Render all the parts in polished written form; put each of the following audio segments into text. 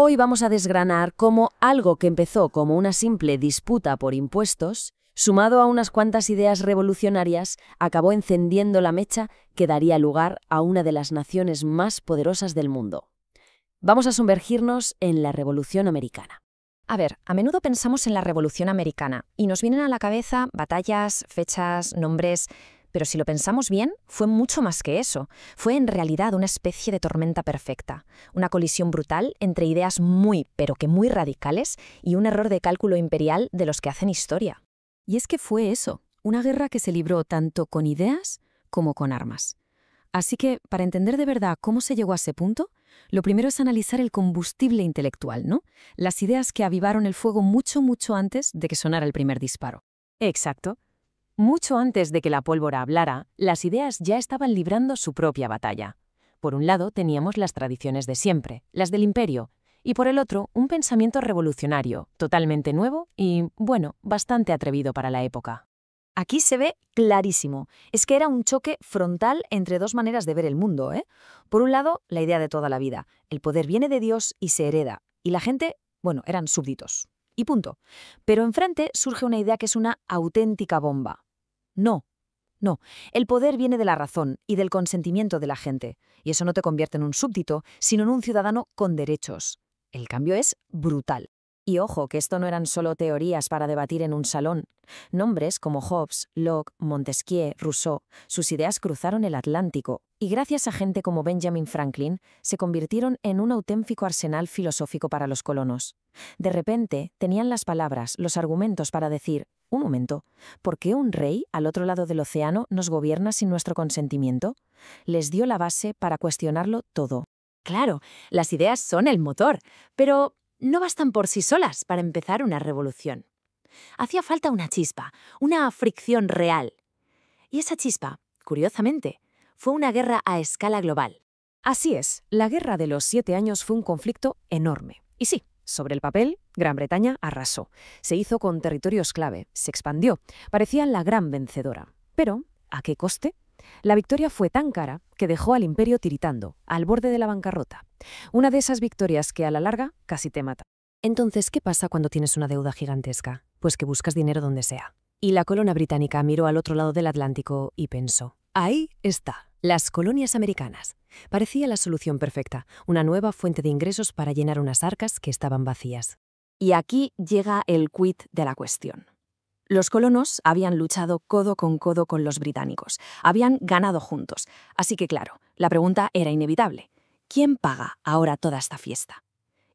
Hoy vamos a desgranar cómo algo que empezó como una simple disputa por impuestos, sumado a unas cuantas ideas revolucionarias, acabó encendiendo la mecha que daría lugar a una de las naciones más poderosas del mundo. Vamos a sumergirnos en la Revolución Americana. A ver, a menudo pensamos en la Revolución Americana y nos vienen a la cabeza batallas, fechas, nombres, pero si lo pensamos bien, fue mucho más que eso. Fue en realidad una especie de tormenta perfecta, una colisión brutal entre ideas pero que muy radicales y un error de cálculo imperial de los que hacen historia. Y es que fue eso, una guerra que se libró tanto con ideas como con armas. Así que, para entender de verdad cómo se llegó a ese punto, lo primero es analizar el combustible intelectual, ¿no? Las ideas que avivaron el fuego mucho antes de que sonara el primer disparo. Exacto. Mucho antes de que la pólvora hablara, las ideas ya estaban librando su propia batalla. Por un lado teníamos las tradiciones de siempre, las del imperio, y por el otro un pensamiento revolucionario, totalmente nuevo y, bastante atrevido para la época. Aquí se ve clarísimo. Es que era un choque frontal entre dos maneras de ver el mundo, ¿eh? Por un lado, la idea de toda la vida. El poder viene de Dios y se hereda. Y la gente, eran súbditos. Y punto. Pero enfrente surge una idea que es una auténtica bomba. No. El poder viene de la razón y del consentimiento de la gente. Y eso no te convierte en un súbdito, sino en un ciudadano con derechos. El cambio es brutal. Y ojo, que esto no eran solo teorías para debatir en un salón. Nombres como Hobbes, Locke, Montesquieu, Rousseau, sus ideas cruzaron el Atlántico y gracias a gente como Benjamin Franklin se convirtieron en un auténtico arsenal filosófico para los colonos. De repente tenían las palabras, los argumentos para decir, un momento, ¿por qué un rey al otro lado del océano nos gobierna sin nuestro consentimiento? Les dio la base para cuestionarlo todo. Claro, las ideas son el motor, pero no bastan por sí solas para empezar una revolución. Hacía falta una chispa, una fricción real. Y esa chispa, curiosamente, fue una guerra a escala global. Así es, la Guerra de los 7 años fue un conflicto enorme. Y sí, sobre el papel, Gran Bretaña arrasó. Se hizo con territorios clave, se expandió, parecía la gran vencedora. Pero, ¿a qué coste? La victoria fue tan cara que dejó al imperio tiritando, al borde de la bancarrota. Una de esas victorias que a la larga casi te mata. Entonces, ¿qué pasa cuando tienes una deuda gigantesca? Pues que buscas dinero donde sea. Y la corona británica miró al otro lado del Atlántico y pensó, ahí está, las colonias americanas. Parecía la solución perfecta, una nueva fuente de ingresos para llenar unas arcas que estaban vacías. Y aquí llega el quid de la cuestión. Los colonos habían luchado codo con los británicos, habían ganado juntos. Así que claro, la pregunta era inevitable. ¿Quién paga ahora toda esta fiesta?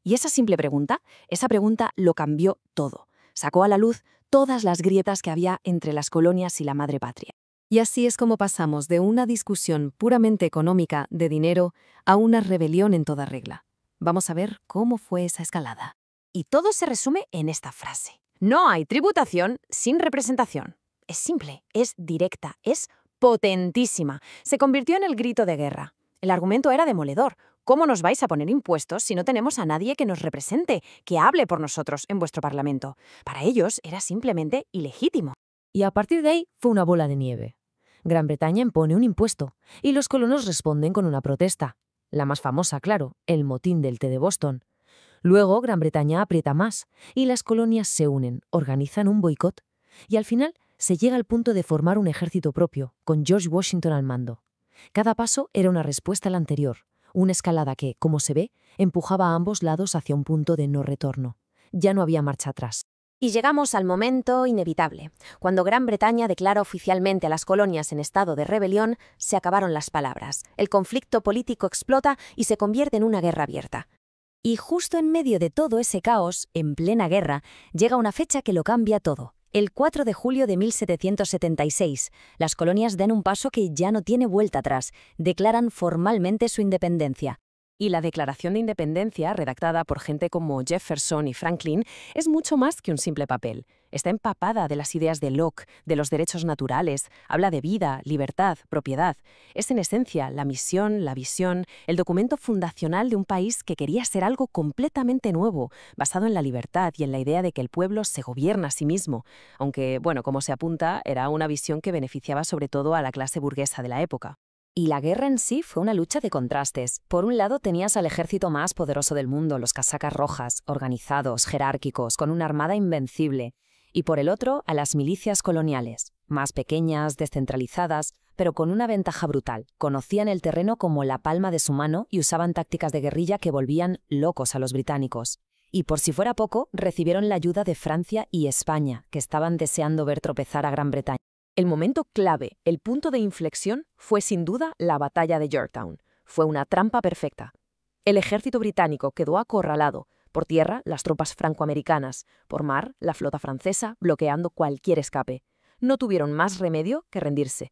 Y esa simple pregunta, esa pregunta lo cambió todo. Sacó a la luz todas las grietas que había entre las colonias y la madre patria. Y así es como pasamos de una discusión puramente económica de dinero a una rebelión en toda regla. Vamos a ver cómo fue esa escalada. Y todo se resume en esta frase. No hay tributación sin representación. Es simple, es directa, es potentísima. Se convirtió en el grito de guerra. El argumento era demoledor. ¿Cómo nos vais a poner impuestos si no tenemos a nadie que nos represente, que hable por nosotros en vuestro parlamento? Para ellos era simplemente ilegítimo. Y a partir de ahí fue una bola de nieve. Gran Bretaña impone un impuesto y los colonos responden con una protesta. La más famosa, claro, el motín del té de Boston. Luego Gran Bretaña aprieta más y las colonias se unen, organizan un boicot y al final se llega al punto de formar un ejército propio, con George Washington al mando. Cada paso era una respuesta al anterior, una escalada que, como se ve, empujaba a ambos lados hacia un punto de no retorno. Ya no había marcha atrás. Y llegamos al momento inevitable. Cuando Gran Bretaña declara oficialmente a las colonias en estado de rebelión, se acabaron las palabras. El conflicto político explota y se convierte en una guerra abierta. Y justo en medio de todo ese caos, en plena guerra, llega una fecha que lo cambia todo. El 4 de julio de 1776, las colonias dan un paso que ya no tiene vuelta atrás. Declaran formalmente su independencia. Y la Declaración de Independencia, redactada por gente como Jefferson y Franklin, es mucho más que un simple papel. Está empapada de las ideas de Locke, de los derechos naturales, habla de vida, libertad, propiedad. Es en esencia la misión, la visión, el documento fundacional de un país que quería ser algo completamente nuevo, basado en la libertad y en la idea de que el pueblo se gobierna a sí mismo. Aunque, como se apunta, era una visión que beneficiaba sobre todo a la clase burguesa de la época. Y la guerra en sí fue una lucha de contrastes. Por un lado tenías al ejército más poderoso del mundo, los casacas rojas, organizados, jerárquicos, con una armada invencible. Y por el otro, a las milicias coloniales, más pequeñas, descentralizadas, pero con una ventaja brutal. Conocían el terreno como la palma de su mano y usaban tácticas de guerrilla que volvían locos a los británicos. Y por si fuera poco, recibieron la ayuda de Francia y España, que estaban deseando ver tropezar a Gran Bretaña. El momento clave, el punto de inflexión, fue sin duda la batalla de Yorktown. Fue una trampa perfecta. El ejército británico quedó acorralado. Por tierra, las tropas francoamericanas. Por mar, la flota francesa, bloqueando cualquier escape. No tuvieron más remedio que rendirse.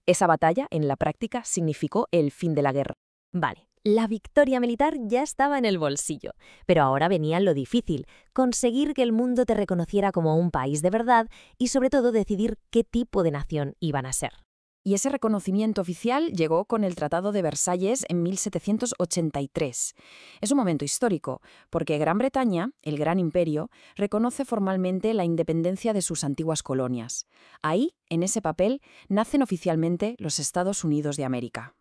Esa batalla, en la práctica, significó el fin de la guerra. Vale, la victoria militar ya estaba en el bolsillo, pero ahora venía lo difícil, conseguir que el mundo te reconociera como un país de verdad y sobre todo decidir qué tipo de nación iban a ser. Y ese reconocimiento oficial llegó con el Tratado de Versalles en 1783. Es un momento histórico, porque Gran Bretaña, el gran imperio, reconoce formalmente la independencia de sus antiguas colonias. Ahí, en ese papel, nacen oficialmente los Estados Unidos de América.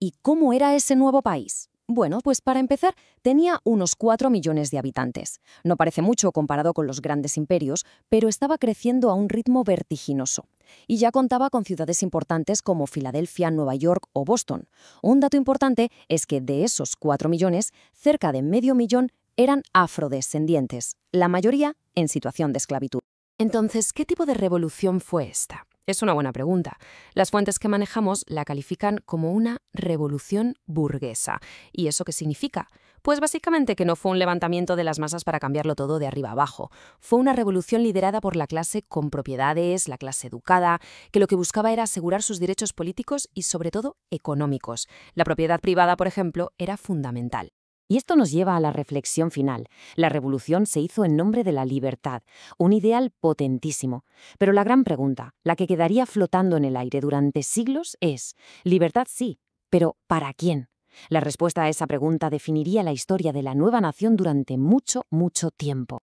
¿Y cómo era ese nuevo país? Bueno, pues para empezar, tenía unos 4 millones de habitantes. No parece mucho comparado con los grandes imperios, pero estaba creciendo a un ritmo vertiginoso. Y ya contaba con ciudades importantes como Filadelfia, Nueva York o Boston. Un dato importante es que de esos 4 millones, cerca de medio millón eran afrodescendientes, la mayoría en situación de esclavitud. Entonces, ¿qué tipo de revolución fue esta? Es una buena pregunta. Las fuentes que manejamos la califican como una revolución burguesa. ¿Y eso qué significa? Pues básicamente que no fue un levantamiento de las masas para cambiarlo todo de arriba abajo. Fue una revolución liderada por la clase con propiedades, la clase educada, que lo que buscaba era asegurar sus derechos políticos y sobre todo económicos. La propiedad privada, por ejemplo, era fundamental. Y esto nos lleva a la reflexión final. La revolución se hizo en nombre de la libertad, un ideal potentísimo. Pero la gran pregunta, la que quedaría flotando en el aire durante siglos, es: libertad sí, pero ¿para quién? La respuesta a esa pregunta definiría la historia de la nueva nación durante mucho, mucho tiempo.